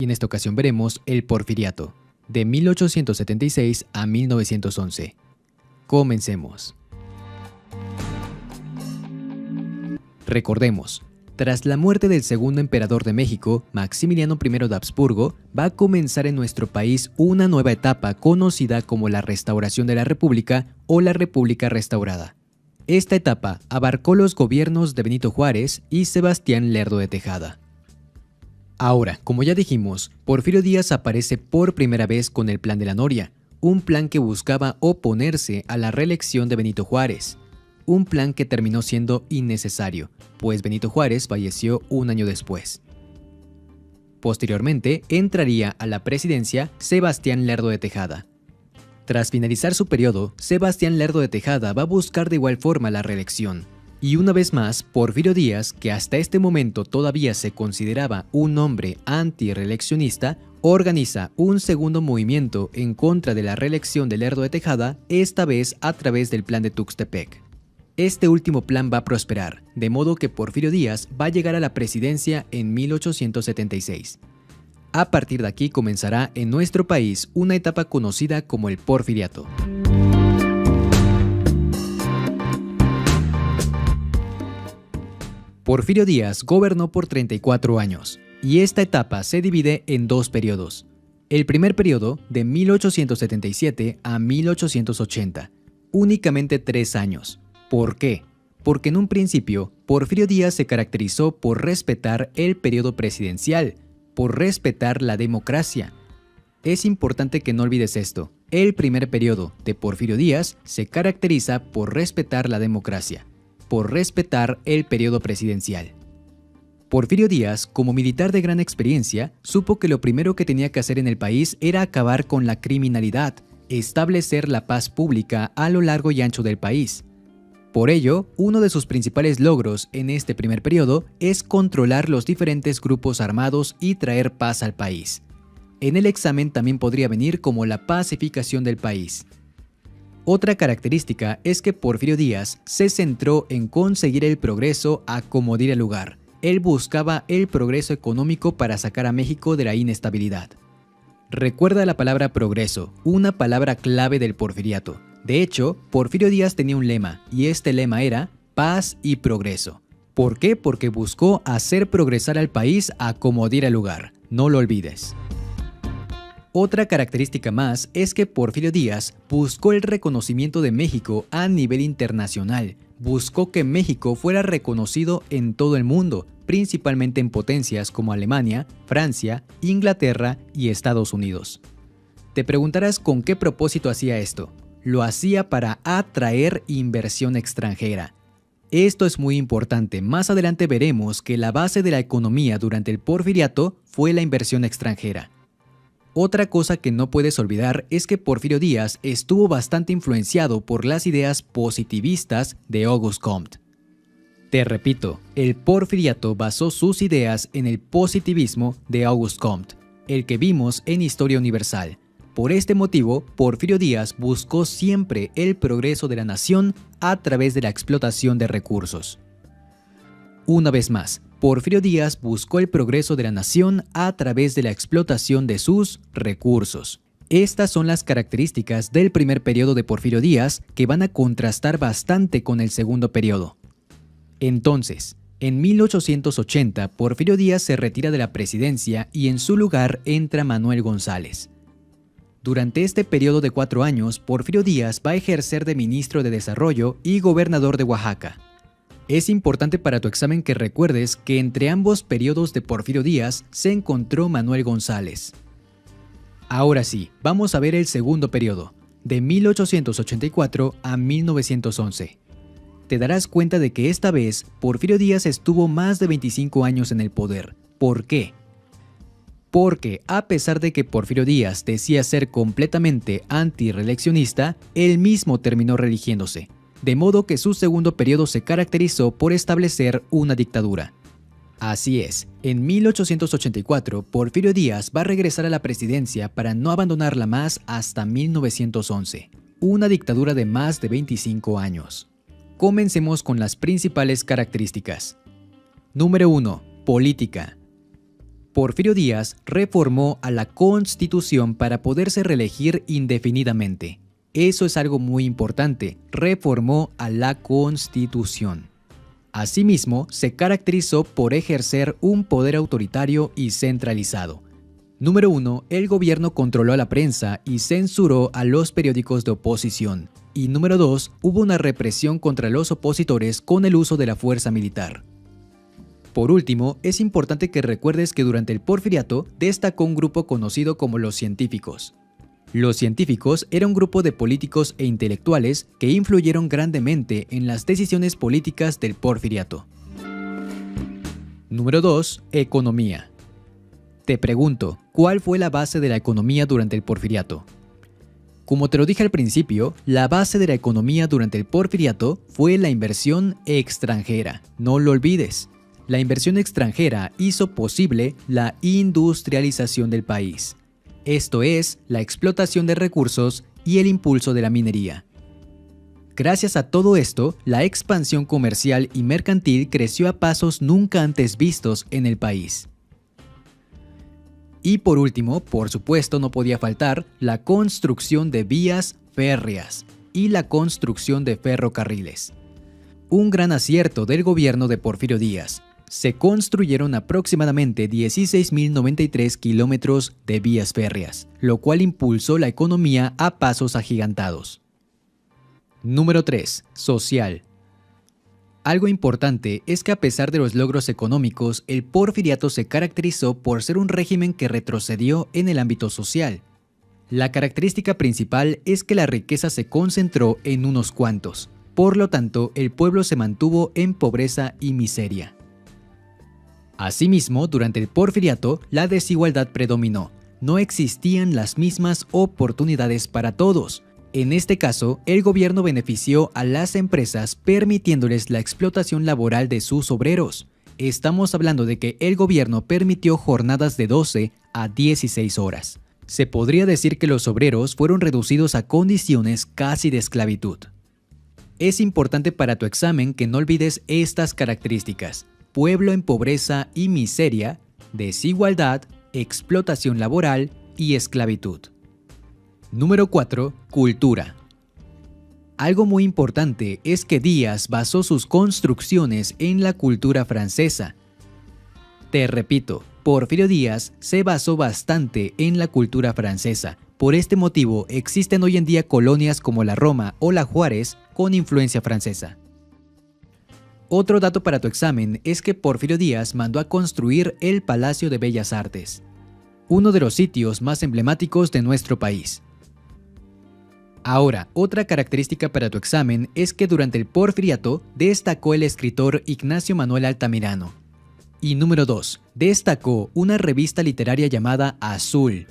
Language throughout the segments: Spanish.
y en esta ocasión veremos el Porfiriato, de 1876 a 1911. Comencemos. Recordemos, tras la muerte del segundo emperador de México, Maximiliano I de Habsburgo, va a comenzar en nuestro país una nueva etapa conocida como la Restauración de la República o la República Restaurada. Esta etapa abarcó los gobiernos de Benito Juárez y Sebastián Lerdo de Tejada. Ahora, como ya dijimos, Porfirio Díaz aparece por primera vez con el Plan de la Noria, un plan que buscaba oponerse a la reelección de Benito Juárez. Un plan que terminó siendo innecesario, pues Benito Juárez falleció un año después. Posteriormente, entraría a la presidencia Sebastián Lerdo de Tejada. Tras finalizar su periodo, Sebastián Lerdo de Tejada va a buscar de igual forma la reelección. Y una vez más, Porfirio Díaz, que hasta este momento todavía se consideraba un hombre anti-reeleccionista, organiza un segundo movimiento en contra de la reelección de Lerdo de Tejada, esta vez a través del Plan de Tuxtepec. Este último plan va a prosperar, de modo que Porfirio Díaz va a llegar a la presidencia en 1876. A partir de aquí comenzará en nuestro país una etapa conocida como el Porfiriato. Porfirio Díaz gobernó por 34 años, y esta etapa se divide en dos periodos. El primer periodo, de 1877 a 1880, únicamente 3 años. ¿Por qué? Porque en un principio, Porfirio Díaz se caracterizó por respetar el periodo presidencial, por respetar la democracia. Es importante que no olvides esto. El primer periodo de Porfirio Díaz se caracteriza por respetar la democracia, por respetar el periodo presidencial. Porfirio Díaz, como militar de gran experiencia, supo que lo primero que tenía que hacer en el país era acabar con la criminalidad, establecer la paz pública a lo largo y ancho del país. Por ello, uno de sus principales logros en este primer periodo es controlar los diferentes grupos armados y traer paz al país. En el examen también podría venir como la pacificación del país. Otra característica es que Porfirio Díaz se centró en conseguir el progreso a como diera lugar. Él buscaba el progreso económico para sacar a México de la inestabilidad. Recuerda la palabra progreso, una palabra clave del porfiriato. De hecho, Porfirio Díaz tenía un lema, y este lema era paz y progreso. ¿Por qué? Porque buscó hacer progresar al país a como diera lugar. No lo olvides. Otra característica más es que Porfirio Díaz buscó el reconocimiento de México a nivel internacional. Buscó que México fuera reconocido en todo el mundo, principalmente en potencias como Alemania, Francia, Inglaterra y Estados Unidos. Te preguntarás con qué propósito hacía esto. Lo hacía para atraer inversión extranjera. Esto es muy importante. Más adelante veremos que la base de la economía durante el Porfiriato fue la inversión extranjera. Otra cosa que no puedes olvidar es que Porfirio Díaz estuvo bastante influenciado por las ideas positivistas de Auguste Comte. Te repito, el Porfiriato basó sus ideas en el positivismo de Auguste Comte, el que vimos en Historia Universal. Por este motivo, Porfirio Díaz buscó siempre el progreso de la nación a través de la explotación de recursos. Una vez más, Porfirio Díaz buscó el progreso de la nación a través de la explotación de sus recursos. Estas son las características del primer periodo de Porfirio Díaz que van a contrastar bastante con el segundo periodo. Entonces, en 1880, Porfirio Díaz se retira de la presidencia y en su lugar entra Manuel González. Durante este periodo de 4 años, Porfirio Díaz va a ejercer de ministro de Desarrollo y gobernador de Oaxaca. Es importante para tu examen que recuerdes que entre ambos periodos de Porfirio Díaz se encontró Manuel González. Ahora sí, vamos a ver el segundo periodo, de 1884 a 1911. Te darás cuenta de que esta vez Porfirio Díaz estuvo más de 25 años en el poder. ¿Por qué? Porque a pesar de que Porfirio Díaz decía ser completamente antirreeleccionista, él mismo terminó reeligiéndose, de modo que su segundo periodo se caracterizó por establecer una dictadura. Así es, en 1884 Porfirio Díaz va a regresar a la presidencia para no abandonarla más hasta 1911, una dictadura de más de 25 años. Comencemos con las principales características. Número 1. Política. Porfirio Díaz reformó a la Constitución para poderse reelegir indefinidamente. Eso es algo muy importante, reformó a la Constitución. Asimismo, se caracterizó por ejercer un poder autoritario y centralizado. Número 1. El gobierno controló a la prensa y censuró a los periódicos de oposición. Y número 2. Hubo una represión contra los opositores con el uso de la fuerza militar. Por último, es importante que recuerdes que durante el Porfiriato destacó un grupo conocido como los científicos. Los científicos era un grupo de políticos e intelectuales que influyeron grandemente en las decisiones políticas del Porfiriato. Número 2. Economía. Te pregunto, ¿cuál fue la base de la economía durante el Porfiriato? Como te lo dije al principio, la base de la economía durante el Porfiriato fue la inversión extranjera. No lo olvides. La inversión extranjera hizo posible la industrialización del país. Esto es, la explotación de recursos y el impulso de la minería. Gracias a todo esto, la expansión comercial y mercantil creció a pasos nunca antes vistos en el país. Y por último, por supuesto no podía faltar la construcción de vías férreas y la construcción de ferrocarriles. Un gran acierto del gobierno de Porfirio Díaz. Se construyeron aproximadamente 16.093 kilómetros de vías férreas, lo cual impulsó la economía a pasos agigantados. Número 3. Social. Algo importante es que a pesar de los logros económicos, el Porfiriato se caracterizó por ser un régimen que retrocedió en el ámbito social. La característica principal es que la riqueza se concentró en unos cuantos, por lo tanto, el pueblo se mantuvo en pobreza y miseria. Asimismo, durante el Porfiriato, la desigualdad predominó. No existían las mismas oportunidades para todos. En este caso, el gobierno benefició a las empresas permitiéndoles la explotación laboral de sus obreros. Estamos hablando de que el gobierno permitió jornadas de 12 a 16 horas. Se podría decir que los obreros fueron reducidos a condiciones casi de esclavitud. Es importante para tu examen que no olvides estas características: pueblo en pobreza y miseria, desigualdad, explotación laboral y esclavitud. Número 4. Cultura. Algo muy importante es que Díaz basó sus construcciones en la cultura francesa. Te repito, Porfirio Díaz se basó bastante en la cultura francesa. Por este motivo existen hoy en día colonias como la Roma o la Juárez con influencia francesa. Otro dato para tu examen es que Porfirio Díaz mandó a construir el Palacio de Bellas Artes, uno de los sitios más emblemáticos de nuestro país. Ahora, otra característica para tu examen es que durante el Porfiriato destacó el escritor Ignacio Manuel Altamirano. Y número 2, destacó una revista literaria llamada Azul.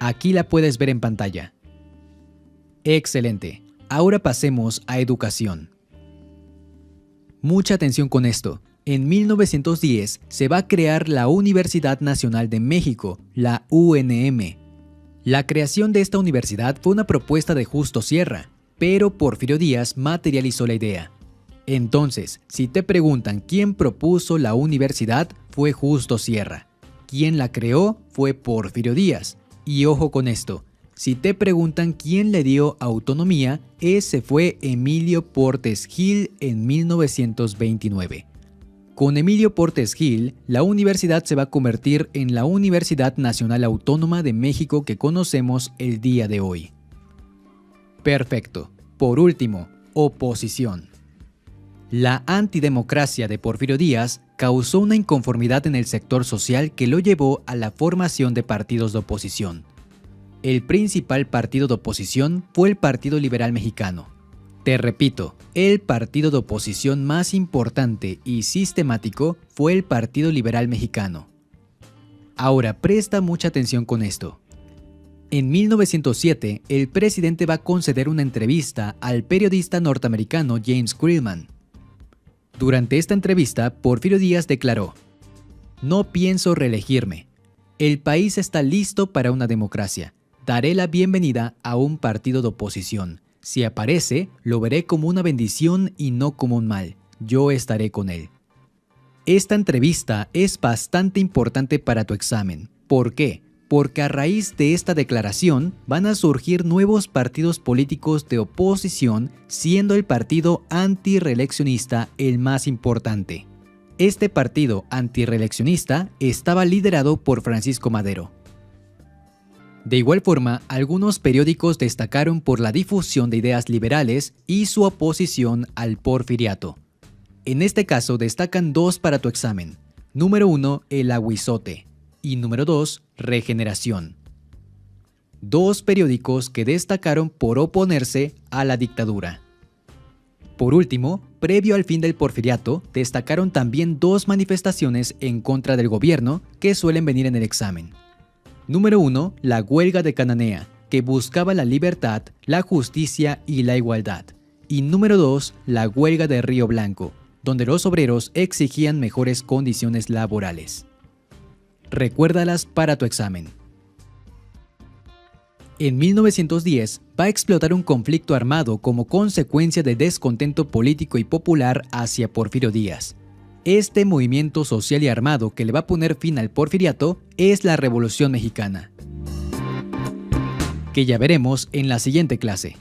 Aquí la puedes ver en pantalla. Excelente. Ahora pasemos a educación. Mucha atención con esto. En 1910 se va a crear la Universidad Nacional de México, la UNM. La creación de esta universidad fue una propuesta de Justo Sierra, pero Porfirio Díaz materializó la idea. Entonces, si te preguntan quién propuso la universidad, fue Justo Sierra. Quien la creó fue Porfirio Díaz. Y ojo con esto, si te preguntan quién le dio autonomía, ese fue Emilio Portes Gil en 1929. Con Emilio Portes Gil, la universidad se va a convertir en la Universidad Nacional Autónoma de México que conocemos el día de hoy. Perfecto. Por último, oposición. La antidemocracia de Porfirio Díaz causó una inconformidad en el sector social que lo llevó a la formación de partidos de oposición. El principal partido de oposición fue el Partido Liberal Mexicano. Te repito, el partido de oposición más importante y sistemático fue el Partido Liberal Mexicano. Ahora presta mucha atención con esto. En 1907, el presidente va a conceder una entrevista al periodista norteamericano James Krillman. Durante esta entrevista, Porfirio Díaz declaró: "No pienso reelegirme. El país está listo para una democracia. Daré la bienvenida a un partido de oposición. Si aparece, lo veré como una bendición y no como un mal. Yo estaré con él". Esta entrevista es bastante importante para tu examen. ¿Por qué? Porque a raíz de esta declaración van a surgir nuevos partidos políticos de oposición, siendo el partido antirreeleccionista el más importante. Este partido antirreeleccionista estaba liderado por Francisco Madero. De igual forma, algunos periódicos destacaron por la difusión de ideas liberales y su oposición al porfiriato. En este caso destacan dos para tu examen. Número 1, El Aguizote y número 2, Regeneración. Dos periódicos que destacaron por oponerse a la dictadura. Por último, previo al fin del porfiriato, destacaron también dos manifestaciones en contra del gobierno que suelen venir en el examen. Número 1, la huelga de Cananea, que buscaba la libertad, la justicia y la igualdad. Y número 2, la huelga de Río Blanco, donde los obreros exigían mejores condiciones laborales. Recuérdalas para tu examen. En 1910 va a explotar un conflicto armado como consecuencia de descontento político y popular hacia Porfirio Díaz. Este movimiento social y armado que le va a poner fin al porfiriato es la Revolución Mexicana, que ya veremos en la siguiente clase.